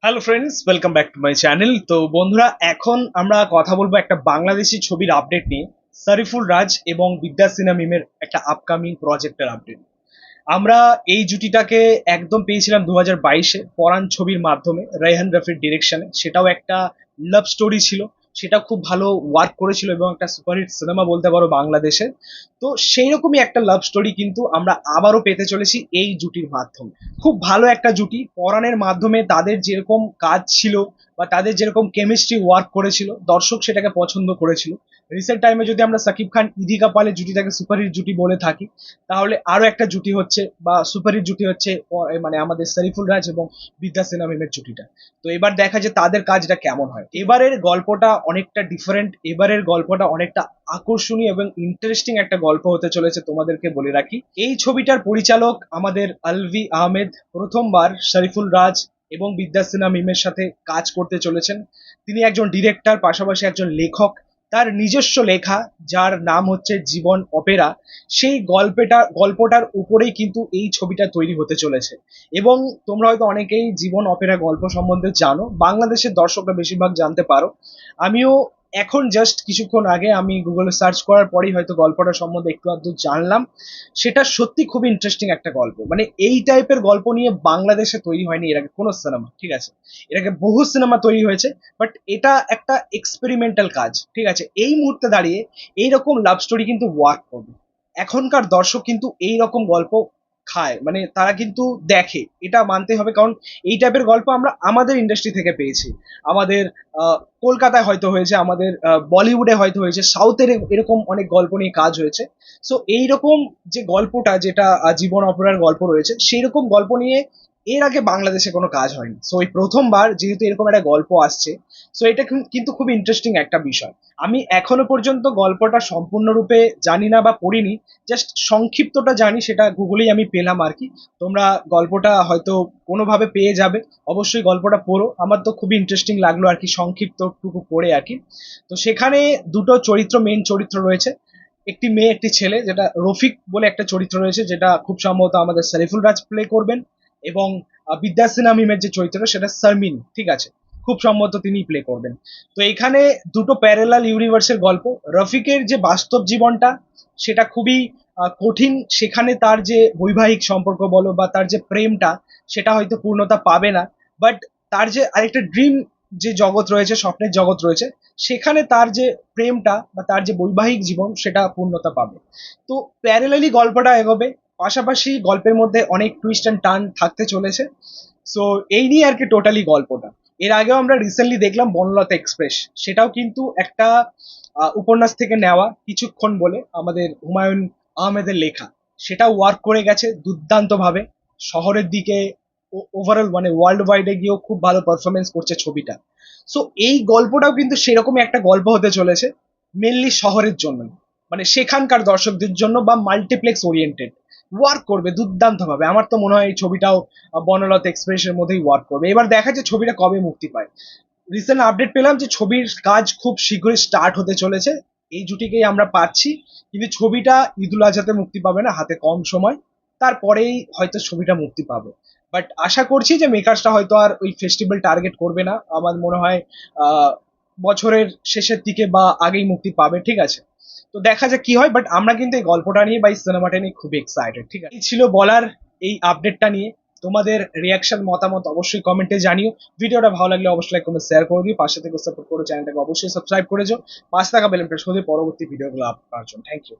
Hello friends, welcome back to my channel. তো বন্ধুরা, এখন আমরা কথা বলবো একটা বাংলাদেশি ছবির আপডেট নিয়ে। সারিফুল রাজ এবং বিদ্যা সিনহা মিমের একটা আপকামিং প্রজেক্টের আপডেট। আমরা এই জুটিটাকে একদম পেয়েছিলাম 2022-এ পরাণ ছবির মাধ্যমে, রায়হান রফির ডিরেকশনে। সেটাও একটা লাভ স্টোরি ছিল, সেটা খুব ভালো ওয়ার্ক করেছিল এবং একটা সুপারহিট সিনেমা বলতে পারো বাংলাদেশে। তো সেই রকমই একটা লাভ স্টোরি কিন্তু আমরা আবারও পেতে চলেছি এই জুটির মাধ্যমে। খুব ভালো একটা জুটি, পরাণের মাধ্যমে তাদের যেরকম কাজ ছিল বা তাদের যেরকম কেমিস্ট্রি ওয়ার্ক করেছিল, দর্শক সেটাকে পছন্দ করেছিল। রিসেন্ট টাইমে যদি আমরা সাকিব খান ইদিকা পালের জুটিটাকে সুপারহিট জুটি বলে থাকি, তাহলে আরো একটা জুটি হচ্ছে বা সুপারহিট জুটি হচ্ছে মানে আমাদের সারিফুল রাজ এবং বিদ্যা সিনহা মিমের জুটিটা। তো এবার দেখা যে তাদের কাজটা কেমন হয়। এবারের গল্পটা অনেকটা ডিফারেন্ট, এবারের গল্পটা অনেকটা আকর্ষণীয় এবং ইন্টারেস্টিং একটা গল্প হতে চলেছে। তোমাদেরকে বলে রাখি, এই ছবিটার পরিচালক আমাদের আলভি আহমেদ প্রথমবার শরীফুল রাজ এবং বিদ্যা সিনহা মিমের সাথে কাজ করতে চলেছেন। তিনি একজন ডিরেক্টর, পাশাপাশি একজন লেখক। তার নিজস্ব লেখা, যার নাম হচ্ছে জীবন অপেরা, সেই গল্পটার উপরেই কিন্তু এই ছবিটা তৈরি হতে চলেছে। এবং তোমরা হয়তো অনেকেই জীবন অপেরা গল্প সম্বন্ধে জানো, বাংলাদেশের দর্শকরা বেশিরভাগ জানতে পারো। আমিও এখন জাস্ট কিছুক্ষণ আগে আমি গুগলে সার্চ করার পরেই হয়তো গল্পটা সম্বন্ধে একটু আধটু জানলাম। সেটা সত্যি খুব ইন্টারেস্টিং একটা গল্প। মানে এই টাইপের গল্প নিয়ে বাংলাদেশে তৈরি হয়নি এর আগে কোনো সিনেমা, ঠিক আছে? এর আগে বহু সিনেমা তৈরি হয়েছে, বাট এটা একটা এক্সপেরিমেন্টাল কাজ, ঠিক আছে? এই মুহূর্তে দাঁড়িয়ে এইরকম লাভ স্টোরি কিন্তু ওয়ার্ক করবে। এখনকার দর্শক কিন্তু এই রকম গল্প খায়, মানে তারা কিন্তু দেখে, এটা মানতে হবে। কারণ এই টাইপের গল্প আমরা আমাদের ইন্ডাস্ট্রি থেকে পেয়েছি। আমাদের কলকাতায় হয়তো হয়েছে, আমাদের বলিউডে হয়তো হয়েছে, সাউথের এরকম অনেক গল্প নিয়ে কাজ হয়েছে। সো এইরকম যে গল্পটা, যেটা জীবন অপেরার গল্প রয়েছে, সেই রকম গল্প নিয়ে এর আগে বাংলাদেশে কোনো কাজ হয়নি। সো এই প্রথমবার যেহেতু এরকম একটা গল্প আসছে, সো এটা কিন্তু খুব ইন্টারেস্টিং একটা বিষয়। আমি এখনো পর্যন্ত গল্পটা সম্পূর্ণরূপে জানি না বা পড়িনি, জাস্ট সংক্ষিপ্তটা জানি, সেটা গুগলেই আমি পেলাম আর কি। তোমরা গল্পটা হয়তো কোনোভাবে পেয়ে যাবে, অবশ্যই গল্পটা পড়ো। আমার তো খুবই ইন্টারেস্টিং লাগলো আর কি, সংক্ষিপ্তটুকু পড়ে আর কি। তো সেখানে দুটো চরিত্র, মেইন চরিত্র রয়েছে, একটি মেয়ে একটি ছেলে। যেটা রফিক বলে একটা চরিত্র রয়েছে, যেটা খুব সম্ভবত আমাদের সারিফুল রাজ প্লে করবেন। এবং বিদ্যা সিনহা মিমের যে চরিত্র, সেটা শারমিন, ঠিক আছে, খুব সম্ভবত তিনি প্লে করবেন। তো এখানে দুটো প্যারালাল ইউনিভার্সের গল্প। রফিকের যে বাস্তব জীবনটা, সেটা খুবই কঠিন। সেখানে তার যে বৈবাহিক সম্পর্ক বলো বা তার যে প্রেমটা, সেটা হয়তো পূর্ণতা পাবে না। বাট তার যে আরেকটা ড্রিম যে জগৎ রয়েছে, স্বপ্নের জগৎ রয়েছে, সেখানে তার যে প্রেমটা বা তার যে বৈবাহিক জীবন, সেটা পূর্ণতা পাবে। তো প্যারালালি গল্পটা এগোবে, পাশাপাশি গল্পের মধ্যে অনেক টুইস্ট অ্যান্ড টার্ন থাকতে চলেছে। সো এই নিয়ে আর কি টোটালি গল্পটা। এর আগেও আমরা রিসেন্টলি দেখলাম বনলতা এক্সপ্রেস, সেটাও কিন্তু একটা উপন্যাস থেকে নেওয়া, কিছুক্ষণ বলে আমাদের হুমায়ুন আহমেদের লেখা। সেটা ওয়ার্ক করে গেছে দুর্দান্ত ভাবে। শহরের দিকে ওভারঅল মানে ওয়ার্ল্ড ওয়াইডে গিয়েও খুব ভালো পারফরমেন্স করছে ছবিটা। সো এই গল্পটাও কিন্তু সেরকমই একটা গল্প হতে চলেছে, মেনলি শহরের জন্য, মানে সেখানকার দর্শকদের জন্য, বা মাল্টিপ্লেক্স ওরিয়েন্টেড। ওয়ার্ক করবে দুর্দান্ত ভাবে। আমার তো মনে হয় এই ছবিটাও বনলতা এক্সপ্রেসের মধ্যেই ওয়ার্ক করবে। এবার দেখা যায় ছবিটা কবে মুক্তি পায়। রিসেন্ট আপডেট পেলাম যে ছবির কাজ খুব শীঘ্রই স্টার্ট হতে চলেছে। এই জুটিকেই আমরা পাচ্ছি, কিন্তু ছবিটা ঈদুল আজহাতে মুক্তি পাবে না, হাতে কম সময়। তারপরেই হয়তো ছবিটা মুক্তি পাবে। বাট আশা করছি যে মেকার্সটা হয়তো আর ওই ফেস্টিভ্যাল টার্গেট করবে না। আমার মনে হয় আহ বছরের শেষের দিকে বা আগেই মুক্তি পাবে, ঠিক আছে? তো দেখা যাক কি হয়। বাট আমরা কিন্তু এই গল্পটা নিয়ে বা এই সিনেমাটা নিয়ে খুবই এক্সাইটেড, ঠিক আছে? এই ছিল বলার এই আপডেটটা নিয়ে। তোমাদের রিয়াকশন, মতামত অবশ্যই কমেন্টে জানিও। ভিডিওটা ভালো লাগলে অবশ্যই লাইক কমেন্ট শেয়ার করে দিও, পাশে থেকে সাপোর্ট করো, চ্যানেলটাকে অবশ্যই সাবস্ক্রাইব করে যাও, পাশে থাকা বেল প্রেস করে দিও পরবর্তী ভিডিওগুলো আপলোড করার জন্য। Thank you.